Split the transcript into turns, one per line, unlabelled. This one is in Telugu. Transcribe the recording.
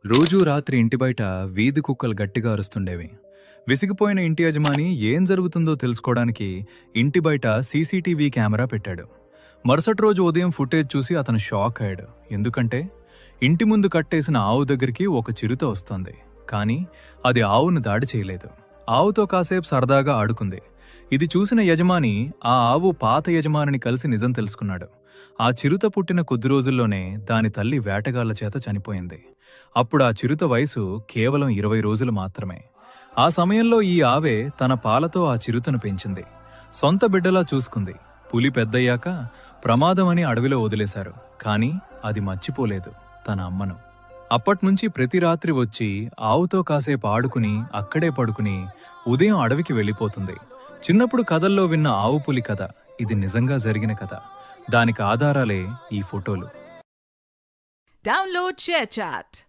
రోజూ రాత్రి ఇంటి బయట వీధి కుక్కలు గట్టిగా అరుస్తుండేవి. విసిగిపోయిన ఇంటి యజమాని ఏం జరుగుతుందో తెలుసుకోవడానికి ఇంటి బయట సీసీటీవీ కెమెరా పెట్టాడు. మరుసటి రోజు ఉదయం ఫుటేజ్ చూసి అతను షాక్ అయ్యాడు. ఎందుకంటే ఇంటి ముందు కట్టేసిన ఆవు దగ్గరికి ఒక చిరుత వస్తోంది. కానీ అది ఆవును దాడి చేయలేదు. ఆవుతో కాసేపు సరదాగా ఆడుకుంది. ఇది చూసిన యజమాని ఆ ఆవు పాత యజమానిని కలిసి నిజం తెలుసుకున్నాడు. ఆ చిరుత పుట్టిన కొద్ది రోజుల్లోనే దాని తల్లి వేటగాళ్ల చేత చనిపోయింది. అప్పుడు ఆ చిరుత వయసు కేవలం 20 రోజులు మాత్రమే. ఆ సమయంలో ఈ ఆవే తన పాలతో ఆ చిరుతను పెంచింది. సొంత బిడ్డలా చూసుకుంది. పులి పెద్దయ్యాక ప్రమాదమని అడవిలో వదిలేశారు. కానీ అది మర్చిపోలేదు తన అమ్మను. అప్పట్నుంచి ప్రతి రాత్రి వచ్చి ఆవుతో కాసేపు ఆడుకుని అక్కడే పడుకుని ఉదయం అడవికి వెళ్ళిపోతుంది. చిన్నప్పుడు కథల్లో విన్న ఆవు పులి కథ ఇది నిజంగా జరిగిన కథ. దానికి ఆధారాలే ఈ ఫోటోలు.
Download ShareChat.